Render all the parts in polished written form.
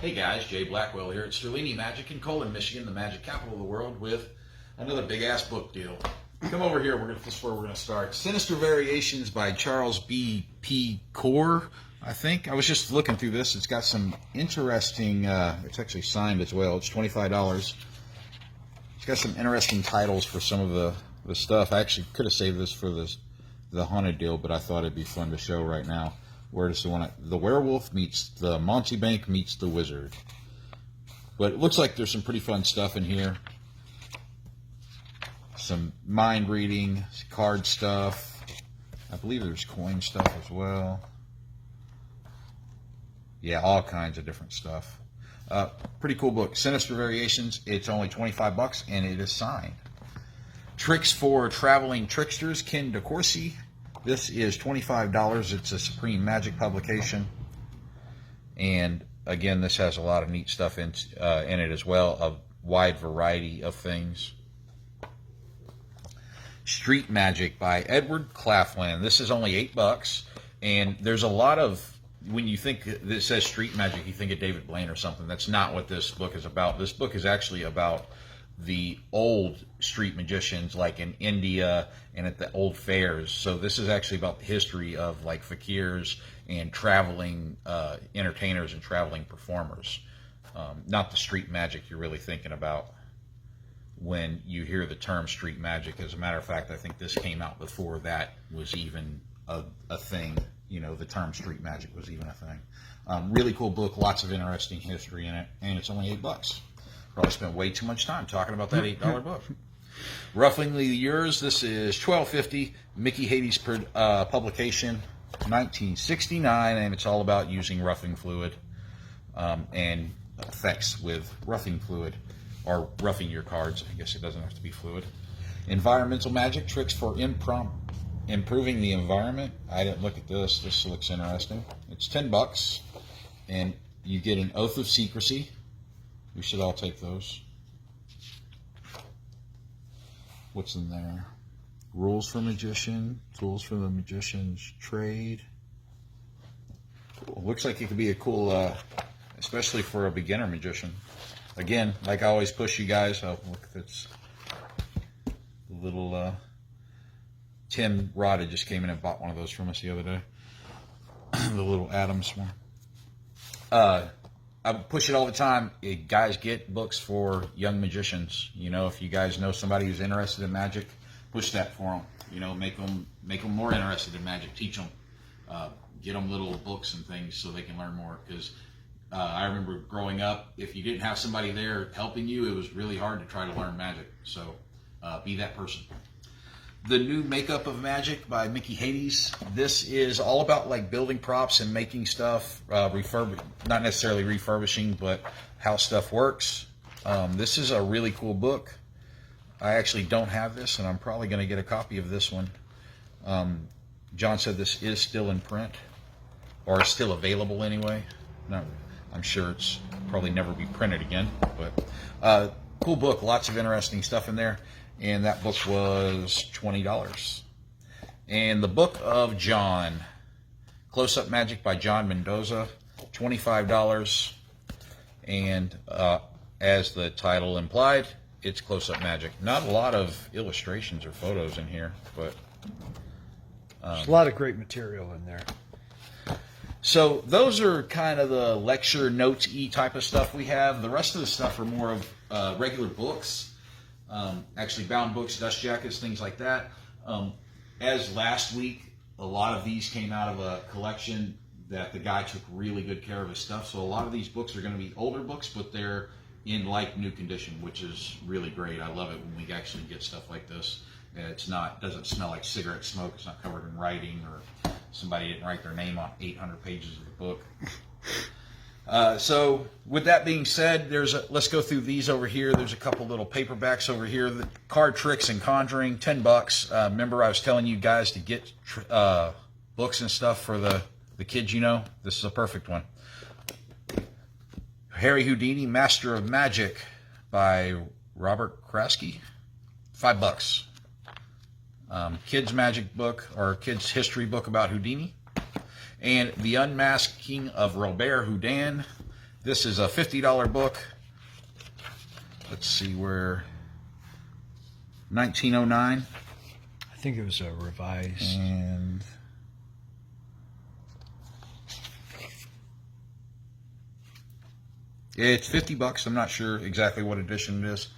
Hey guys, Jay Blackwell here at Houdini Magic in Colon, Michigan, the magic capital of the world, with another big ass book deal. Come over here, this is where we're going to start. Sinister Variations by Charles B. P. Core, I think. I was just looking through this. It's got some interesting, it's actually signed as well. It's $25. It's got some interesting titles for some of the stuff. I actually could have saved this for the haunted deal, but I thought it'd be fun to show right now. Where's the one? The werewolf meets the Monty Bank meets the wizard. But it looks like there's some pretty fun stuff in here. Some mind reading, card stuff. I believe there's coin stuff as well. Yeah, all kinds of different stuff. Pretty cool book. Sinister Variations. It's only 25 bucks and it is signed. Tricks for Traveling Tricksters, Ken DeCourcy. This is $25. It's a Supreme Magic publication. And again, this has a lot of neat stuff in it as well, a wide variety of things. Street Magic by Edward Claflin. This is only $8. And there's a lot of, when you think it says Street Magic, you think of David Blaine or something. That's not what this book is about. This book is actually about the old street magicians, like in India and at the old fairs. So this is actually about the history of like fakirs and traveling entertainers and traveling performers. Not the street magic you're really thinking about when you hear the term street magic. As a matter of fact, I think this came out before that was even a thing. You know, the term street magic was even a thing. Really cool book, lots of interesting history in it, and it's only $8. Probably spent way too much time talking about that $8 book. Roughly Yours. This is $12.50. Mickey Hades publication, 1969, and it's all about using roughing fluid and effects with roughing fluid, or roughing your cards. I guess it doesn't have to be fluid. Environmental Magic, Tricks for Improving the Environment. I didn't look at this. This looks interesting. It's $10, and you get an Oath of Secrecy. We should all take those. What's in there? Rules for Magician, Tools for the Magician's Trade. Cool. Looks like it could be a cool, especially for a beginner magician. Again, like I always push you guys. Oh, look, that's the little Tim Rodda just came in and bought one of those from us the other day. The little Adams one. I push it all the time. Guys, get books for young magicians. You know, if you guys know somebody who's interested in magic, push that for them. You know, make them more interested in magic. Teach them. Get them little books and things so they can learn more. Because I remember growing up, if you didn't have somebody there helping you, it was really hard to try to learn magic. So be that person. The New Makeup of Magic by Mickey Hades. This is all about like building props and making stuff, not necessarily refurbishing, but how stuff works. This is a really cool book. I actually don't have this, and I'm probably going to get a copy of this one. John said this is still in print, or still available anyway. No, I'm sure it's probably never be printed again, but cool book. Lots of interesting stuff in there. And that book was $20. And the Book of John, Close-Up Magic by John Mendoza, $25. And as the title implied, it's close-up magic. Not a lot of illustrations or photos in here, but there's a lot of great material in there. So those are kind of the lecture notes-y type of stuff we have. The rest of the stuff are more of regular books. Actually bound books, dust jackets, things like that. As last week, a lot of these came out of a collection that the guy took really good care of his stuff. So a lot of these books are going to be older books, but they're in like new condition, which is really great. I love it when we actually get stuff like this. It's not, doesn't smell like cigarette smoke. It's not covered in writing, or somebody didn't write their name on 800 pages of the book. So with that being said, let's go through these over here. There's a couple little paperbacks over here. The Card Tricks and Conjuring, $10. Remember I was telling you guys to get books and stuff for the kids, you know? This is a perfect one. Harry Houdini, Master of Magic by Robert Kraske, $5. Kids Magic book, or kids history book about Houdini. And The Unmasking of Robert Houdin This is a $50 book. Let's see where, 1909. I think it was a revised. And it's $50. I'm not sure exactly what edition it is,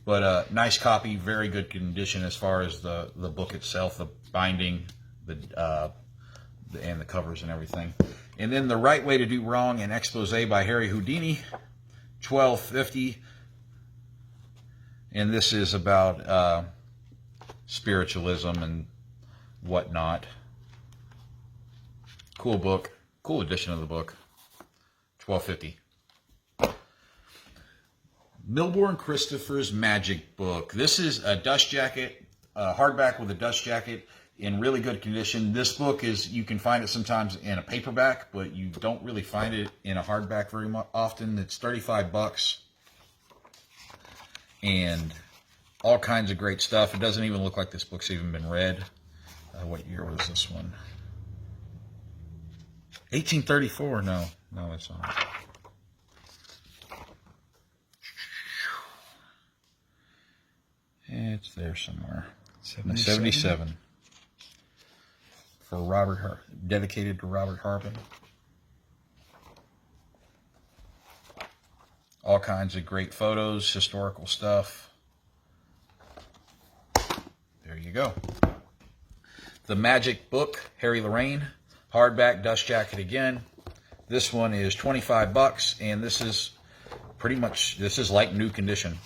but nice copy, very good condition as far as the book itself, the binding, and the covers and everything. And then The Right Way to Do Wrong, an expose by Harry Houdini, $12.50. And this is about spiritualism and whatnot. Cool book, cool edition of the book. $12.50. Milbourne Christopher's Magic book. This is a dust jacket, hardback with a dust jacket in really good condition. This book is, you can find it sometimes in a paperback, but you don't really find it in a hardback very often. It's $35. And all kinds of great stuff. It doesn't even look like this book's even been read. What year was this one? 1834. No, that's not. It's there somewhere. 77. For Robert, dedicated to Robert Harbin. All kinds of great photos, historical stuff. There you go. The Magic book, Harry Lorraine, hardback, dust jacket again. This one is $25, and this is pretty much, this is like new condition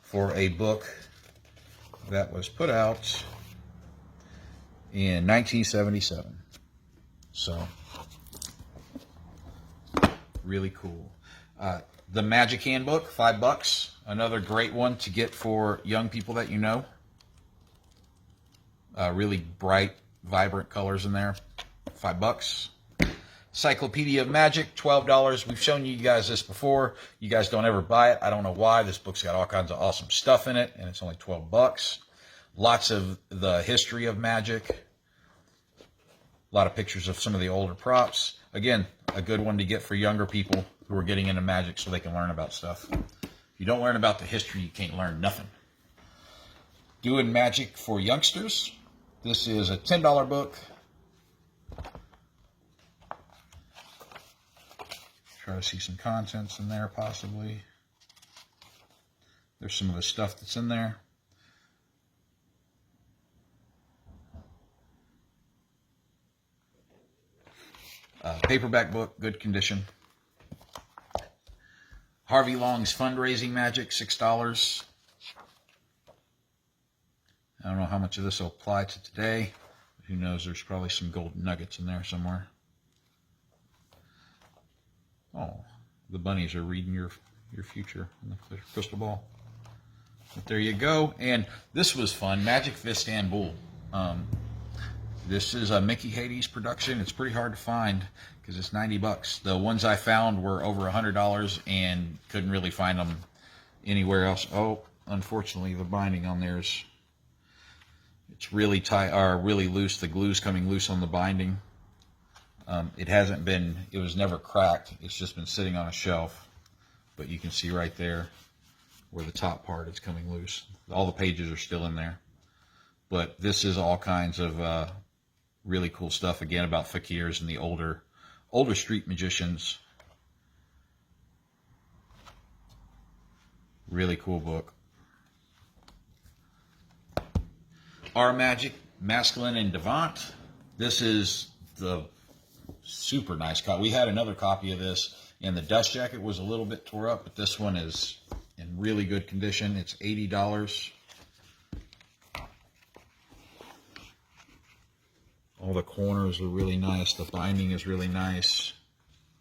for a book that was put out in 1977. So, really cool. The Magic Handbook, $5. Another great one to get for young people that you know. Really bright, vibrant colors in there. $5. Encyclopedia of Magic, $12. We've shown you guys this before. You guys don't ever buy it. I don't know why. This book's got all kinds of awesome stuff in it, and it's only $12. Lots of the history of magic. A lot of pictures of some of the older props. Again, a good one to get for younger people who are getting into magic so they can learn about stuff. If you don't learn about the history, you can't learn nothing. Doing Magic for Youngsters. This is a $10 book. Try to see some contents in there, possibly. There's some of the stuff that's in there. Paperback book, good condition. Harvey Long's Fundraising Magic, $6. I don't know how much of this will apply to today. Who knows, there's probably some gold nuggets in there somewhere. Oh, the bunnies are reading your future in the crystal ball. But there you go. And this was fun. Magic of Istanbul. This is a Mickey Hades production. It's pretty hard to find because it's $90. The ones I found were over $100 and couldn't really find them anywhere else. Oh, unfortunately, the binding on there is, it's really tight, or really loose. The glue's coming loose on the binding. It was never cracked. It's just been sitting on a shelf. But you can see right there where the top part is coming loose. All the pages are still in there. But this is all kinds of really cool stuff, again, about fakirs and the older street magicians. Really cool book. Our Magic, Masculine and Devant. This is the super nice copy. We had another copy of this, and the dust jacket was a little bit tore up, but this one is in really good condition. It's $80. All the corners are really nice. The binding is really nice.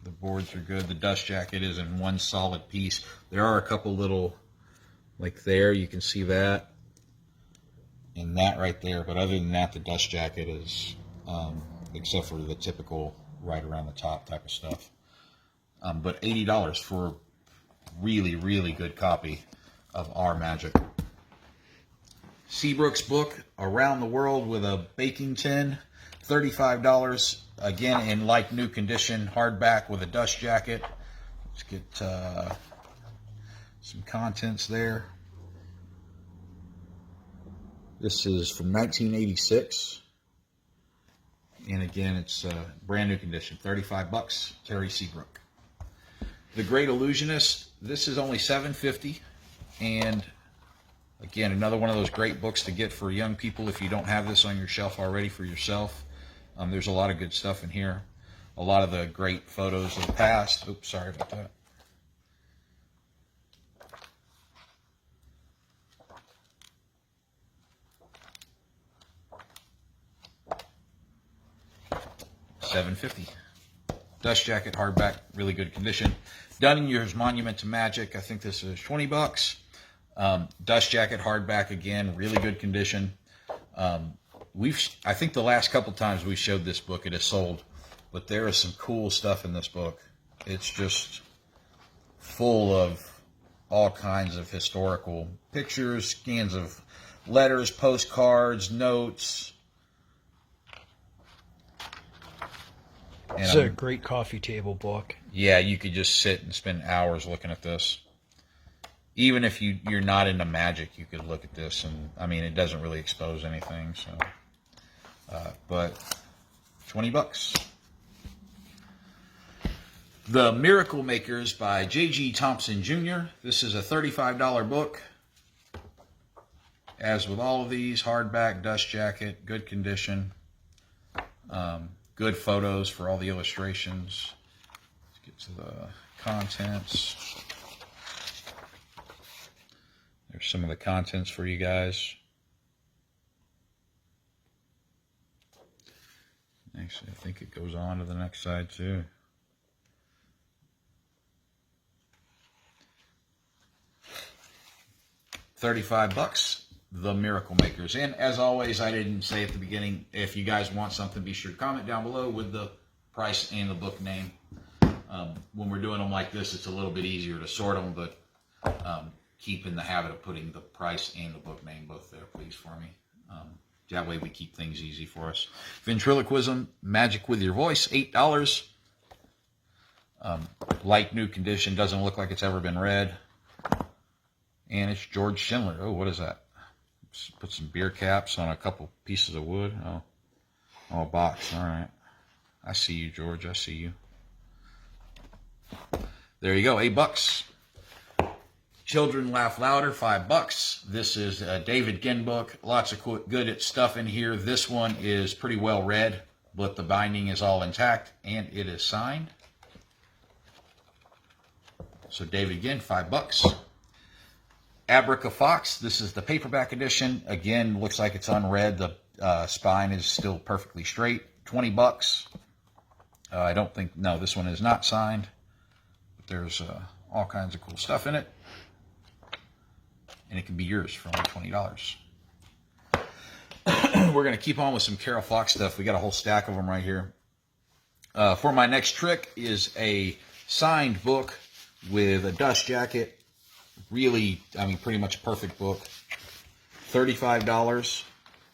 The boards are good. The dust jacket is in one solid piece. There are a couple little, like there, you can see that. And that right there. But other than that, the dust jacket is, except for the typical right around the top type of stuff. But $80 for a really, really good copy of Our Magic. Seabrooks book, Around the World with a Baking Tin. $35. Again, in like new condition, hardback with a dust jacket. Let's get some contents there. This is from 1986. And again, it's brand new condition, $35, Terry Seabrook. The Great Illusionist, this is only $7.50, and again, another one of those great books to get for young people if you don't have this on your shelf already for yourself. There's a lot of good stuff in here. A lot of the great photos of the past. Oops, sorry about that. $7.50. Dust jacket, hardback, really good condition. Dunning's Monument to Magic, I think this is $20. Dust jacket, hardback, again, really good condition. I think the last couple times we showed this book, it has sold, but there is some cool stuff in this book. It's just full of all kinds of historical pictures, scans of letters, postcards, notes. It's a great coffee table book. Yeah, you could just sit and spend hours looking at this. Even if you're not into magic, you could look at this, and I mean, it doesn't really expose anything. So, but $20. The Miracle Makers by J.G. Thompson Jr. This is a $35 book. As with all of these, hardback, dust jacket, good condition. Good photos for all the illustrations. Let's get to the contents. There's some of the contents for you guys. Actually, I think it goes on to the next side too. $35. The Miracle Makers. And as always, I didn't say at the beginning, if you guys want something, be sure to comment down below with the price and the book name. When we're doing them like this, it's a little bit easier to sort them, but keep in the habit of putting the price and the book name both there, please, for me. That way we keep things easy for us. Ventriloquism, Magic with Your Voice, $8. Like new condition, doesn't look like it's ever been read. And it's George Schindler. Oh, what is that? Put some beer caps on a couple pieces of wood. Oh, a box. All right. I see you, George. I see you. There you go. $8. Children Laugh Louder. $5. This is David Genbook. Lots of good stuff in here. This one is pretty well read, but the binding is all intact and it is signed. So David again, $5. Abraca Fox, this is the paperback edition. Again, looks like it's unread. The spine is still perfectly straight. $20. I don't think, no, this one is not signed. But there's all kinds of cool stuff in it. And it can be yours for only $20. We're going to keep on with some Carroll Fox stuff. We got a whole stack of them right here. For my next trick is a signed book with a dust jacket. Really, I mean, pretty much a perfect book. $35.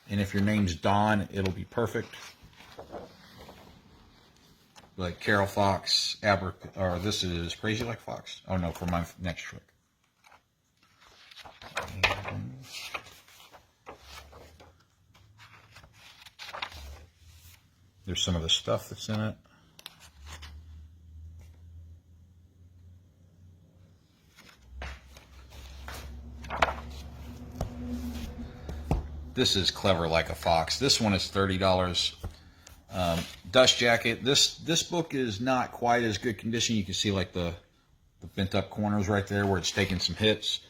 And if your name's Don, it'll be perfect. Like Carroll Fox, or this is Crazy Like Fox. Oh no, for my next trick. There's some of the stuff that's in it. This is Clever Like a Fox. This one is $30. Dust jacket. This book is not quite as good condition. You can see like the bent up corners right there where it's taken some hits.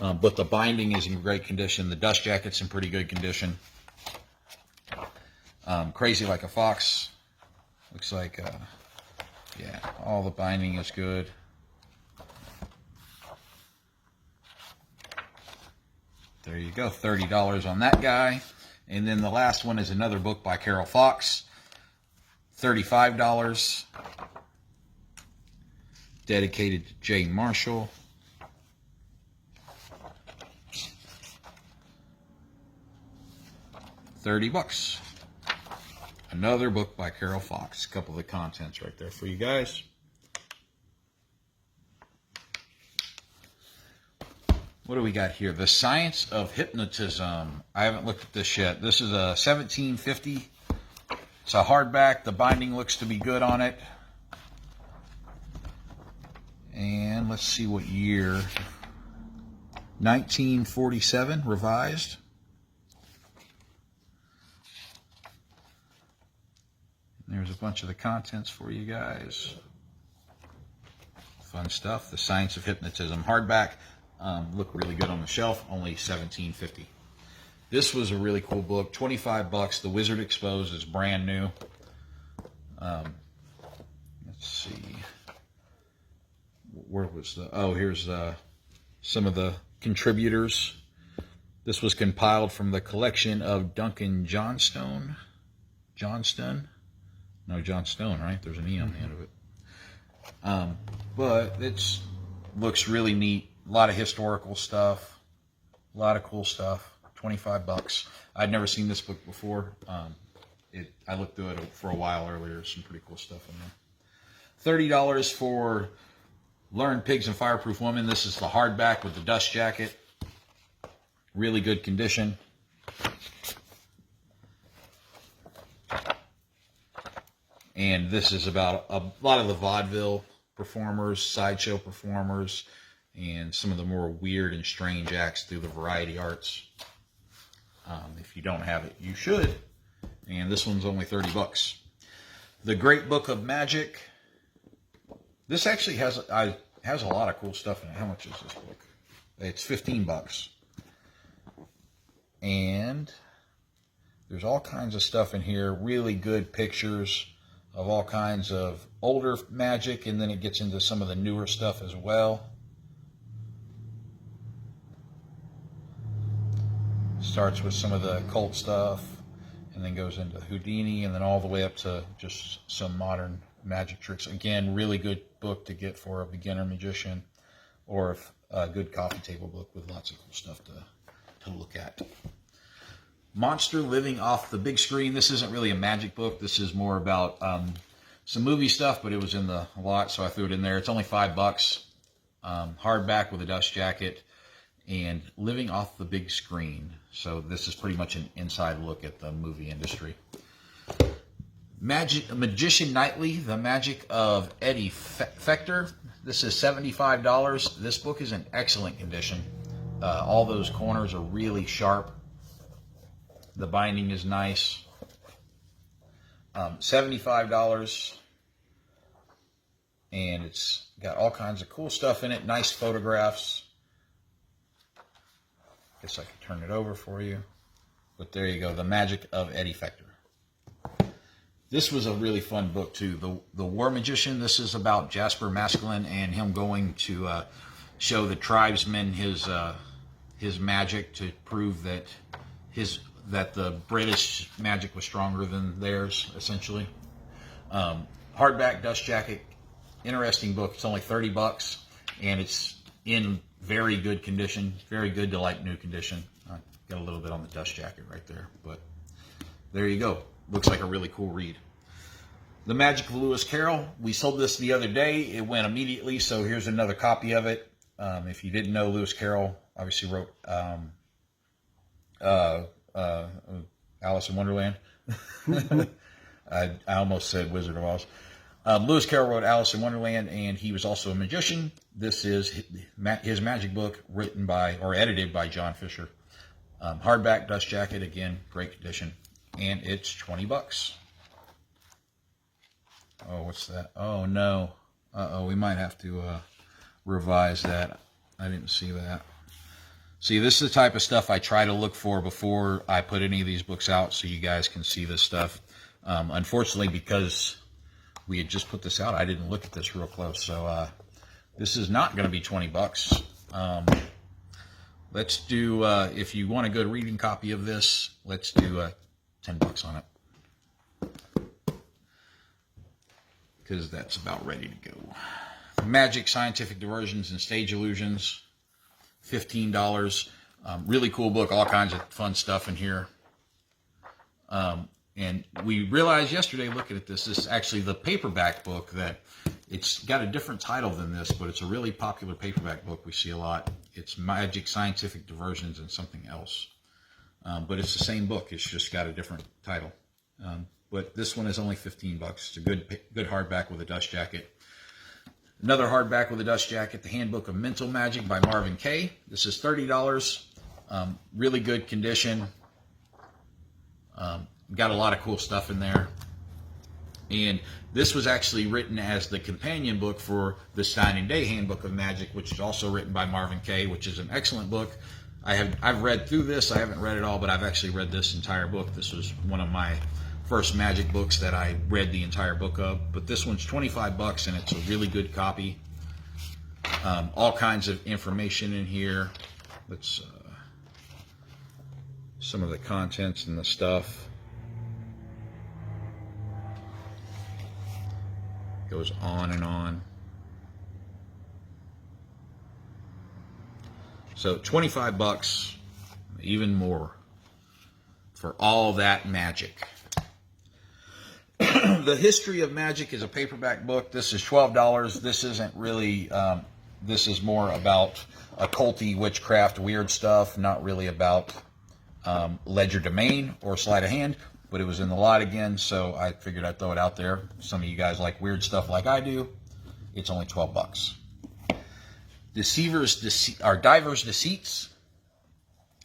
But the binding is in great condition. The dust jacket's in pretty good condition. Crazy Like a Fox. Looks like, yeah, all the binding is good. There you go, $30 on that guy. And then the last one is another book by Carroll Fox, $35. Dedicated to Jane Marshall. $30. Another book by Carroll Fox. A couple of the contents right there for you guys. What do we got here? The Science of Hypnotism. I haven't looked at this yet. This is a 1750. It's a hardback. The binding looks to be good on it. And let's see what year. 1947, revised. There's a bunch of the contents for you guys. Fun stuff. The Science of Hypnotism. Hardback. Look really good on the shelf. Only $17.50. This was a really cool book. $25. The Wizard Exposed is brand new. Let's see. Where was the... Oh, here's some of the contributors. This was compiled from the collection of Duncan Johnstone. Johnston? No, John Stone, right? There's an E on the end of it. But it looks really neat. A lot of historical stuff. A lot of cool stuff. $25. I'd never seen this book before. I looked through it for a while earlier. Some pretty cool stuff in there. $30 for Learn Pigs and Fireproof Woman. This is the hardback with the dust jacket. Really good condition. And this is about a lot of the vaudeville performers, sideshow performers, and some of the more weird and strange acts through the variety arts. If you don't have it, you should. And this one's only $30. The Great Book of Magic. This actually has a lot of cool stuff in it. How much is this book? It's $15. And there's all kinds of stuff in here. Really good pictures of all kinds of older magic, and then it gets into some of the newer stuff as well. Starts with some of the occult stuff, and then goes into Houdini, and then all the way up to just some modern magic tricks. Again, really good book to get for a beginner magician, or a good coffee table book with lots of cool stuff to look at. Monster Living Off the Big Screen. This isn't really a magic book. This is more about some movie stuff, but it was in the lot, so I threw it in there. It's only $5. Hardback with a dust jacket, and Living Off the Big Screen. So this is pretty much an inside look at the movie industry. Magician Nightly, The Magic of Eddie Fector. This is $75. This book is in excellent condition. All those corners are really sharp. The binding is nice. $75. And it's got all kinds of cool stuff in it. Nice photographs. Guess I could turn it over for you. But there you go. The Magic of Eddie Fector. This was a really fun book too. The War Magician. This is about Jasper Maskelyne and him going to show the tribesmen his magic to prove that the British magic was stronger than theirs, essentially. Hardback, dust jacket, interesting book. It's only $30, and it's in very good condition, very good to like new condition. I got a little bit on the dust jacket right there, but there you go. Looks like a really cool read. The Magic of Lewis Carroll. We sold this the other day. It went immediately, so here's another copy of it. If you didn't know, Lewis Carroll obviously wrote Alice in Wonderland. I almost said Wizard of Oz. Lewis Carroll wrote Alice in Wonderland, and he was also a magician. This is his magic book, written by or edited by John Fisher. Hardback, dust jacket, again, great condition, and it's $20. Oh, what's that? Oh no. We might have to revise that. I didn't see that. See, this is the type of stuff I try to look for before I put any of these books out, so you guys can see this stuff. Unfortunately, because we had just put this out, I didn't look at this real close. So this is not going to be $20. Let's do, if you want a good reading copy of this, let's do $10 on it. Because that's about ready to go. Magic, Scientific Diversions, and Stage Illusions. $15. Really cool book. All kinds of fun stuff in here. And we realized yesterday looking at this is actually the paperback book that it's got a different title than this, but it's a really popular paperback book we see a lot. It's Magic, Scientific Diversions, and something else. But it's the same book. It's just got a different title. But this one is only $15. It's a good hardback with a dust jacket. Another hardback with a dust jacket, the Handbook of Mental Magic by Marvin Kay. This is $30. Really good condition. Got a lot of cool stuff in there. And this was actually written as the companion book for the Stein and Day Handbook of Magic, which is also written by Marvin Kay, which is an excellent book. I've read through this. I haven't read it all, but I've actually read this entire book. This was one of my first magic books that I read the entire book of. But this one's $25, and it's a really good copy. All kinds of information in here. Let's some of the contents and the stuff. Goes on and on. So $25, even more, for all that magic. The History of Magic is a paperback book. This is $12. This isn't really, this is more about occulty, witchcraft, weird stuff, not really about legerdemain or sleight of hand, but it was in the lot again, so I figured I'd throw it out there. Some of you guys like weird stuff like I do. It's only $12. Divers Deceits,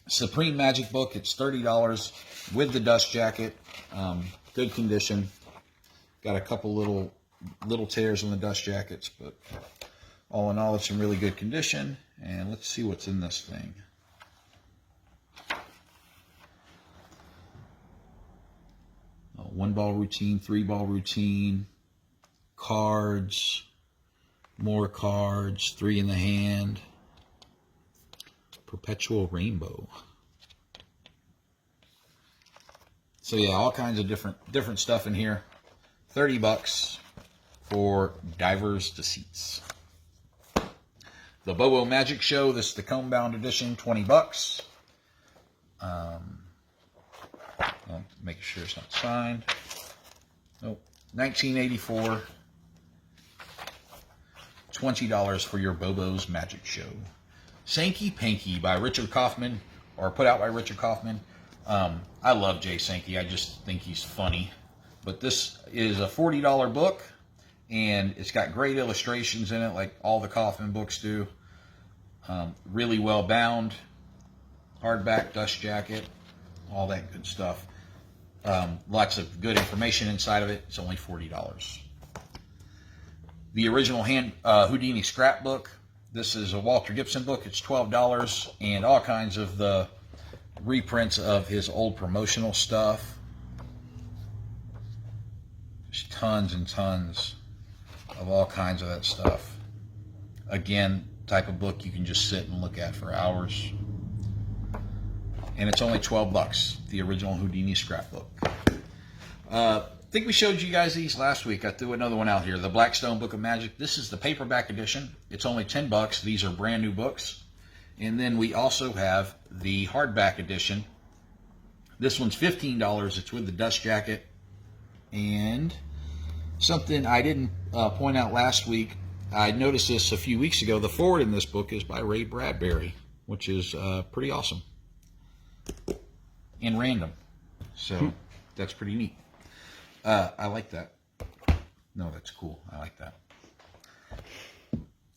Supreme Magic book. It's $30 with the dust jacket. Good condition. Got a couple little tears on the dust jackets, but all in all, it's in really good condition. And let's see what's in this thing. One ball routine, 3-ball routine, cards, more cards, 3 in the hand, perpetual rainbow. So yeah, all kinds of different stuff in here. $30 for Divers Deceits. The Bobo Magic Show. This is the comb bound edition. $20. Well, making sure it's not signed. Nope. 1984. $20 for your Bobo's Magic Show. Sankey Pinky by Richard Kaufman, or put out by Richard Kaufman. I love Jay Sankey. I just think he's funny. But this is a $40 book, and it's got great illustrations in it, like all the Kaufman books do. Really well bound. Hardback, dust jacket, all that good stuff. Lots of good information inside of it. It's only $40. The original Houdini Scrapbook. This is a Walter Gibson book. It's $12, and all kinds of the reprints of his old promotional stuff. There's tons and tons of all kinds of that stuff. Again, type of book you can just sit and look at for hours. And it's only $12, the original Houdini Scrapbook. I think we showed you guys these last week. I threw another one out here, the Blackstone Book of Magic. This is the paperback edition. It's only $10. These are brand new books. And then we also have the hardback edition. This one's $15. It's with the dust jacket. And something I didn't point out last week, I noticed this a few weeks ago. The forward in this book is by Ray Bradbury, which is pretty awesome. And random. So that's pretty neat. I like that. No, that's cool. I like that.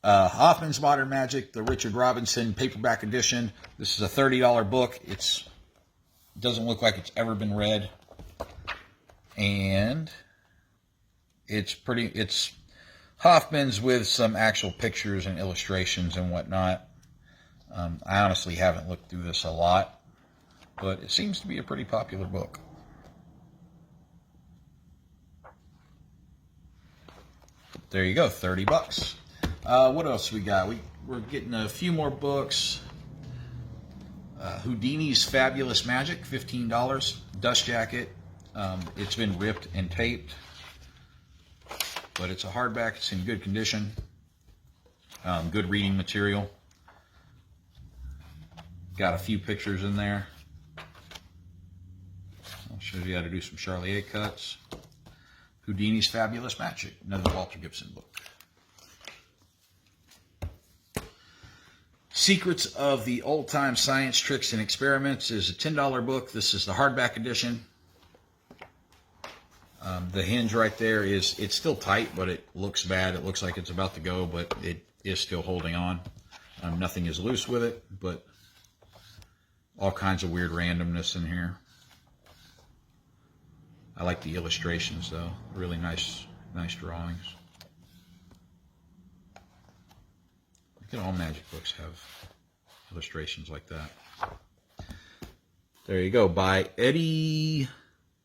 Hoffman's Modern Magic, the Richard Robinson paperback edition. This is a $30 book. It doesn't look like it's ever been read. And it's Hoffman's with some actual pictures and illustrations and whatnot. I honestly haven't looked through this a lot, but it seems to be a pretty popular book. There you go, $30. What else we got? We're getting a few more books. Houdini's Fabulous Magic, $15. Dust jacket. It's been ripped and taped, but it's a hardback. It's in good condition. Good reading material. Got a few pictures in there. I'll Shows you how to do some Charlier cuts. Houdini's Fabulous Magic, another Walter Gibson book. Secrets of the Old-Time Science, Tricks, and Experiments is a $10 book. This is the hardback edition. The hinge right there it's still tight, but it looks bad. It looks like it's about to go, but it is still holding on. Nothing is loose with it, but all kinds of weird randomness in here. I like the illustrations though. Really nice drawings. Look at all magic books have illustrations like that. There you go, by Eddie,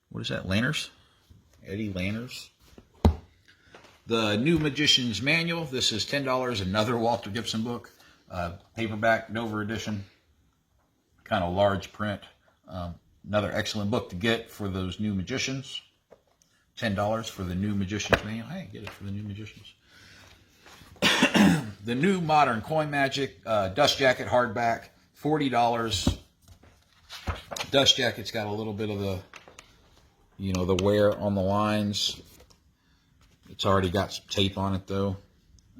what is that, Lanners? Eddie Lanners. The New Magician's Manual. This is $10, another Walter Gibson book. Paperback, Dover edition. Kind of large print. Another excellent book to get for those new magicians. $10 for the New Magician's Manual. Hey, get it for the new magicians. The New Modern Coin Magic Dust Jacket hardback, $40. Dust Jacket's got a little bit of the, the wear on the lines. It's already got some tape on it though.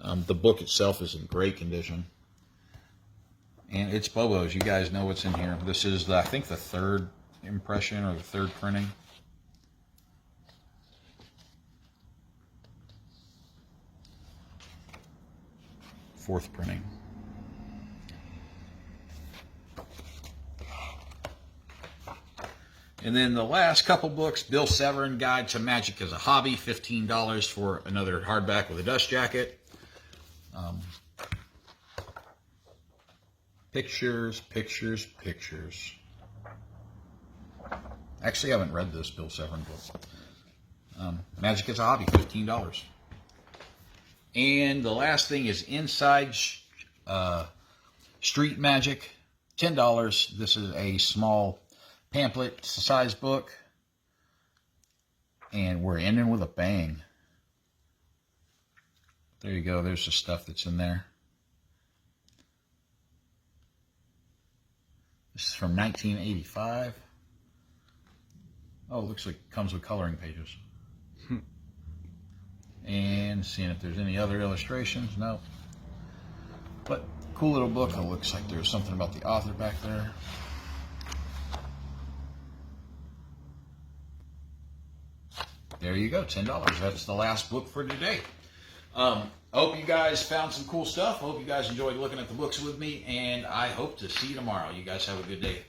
The book itself is in great condition. And it's Bobo's. You guys know what's in here. This is, I think, the third impression or the third printing. Fourth printing. And then the last couple books, Bill Severin, Guide to Magic as a Hobby, $15 for another hardback with a dust jacket. Pictures. Actually, I haven't read this Bill Severin book. Magic as a Hobby, $15. And the last thing is Inside Street Magic, $10. This is a small pamphlet size book. And we're ending with a bang. There you go. There's the stuff that's in there. This is from 1985. Oh, it looks like it comes with coloring pages. And seeing if there's any other illustrations. No. But cool little book. It looks like there's something about the author back there. There you go, $10. That's the last book for today. I hope you guys found some cool stuff. I hope you guys enjoyed looking at the books with me, and I hope to see you tomorrow. You guys have a good day.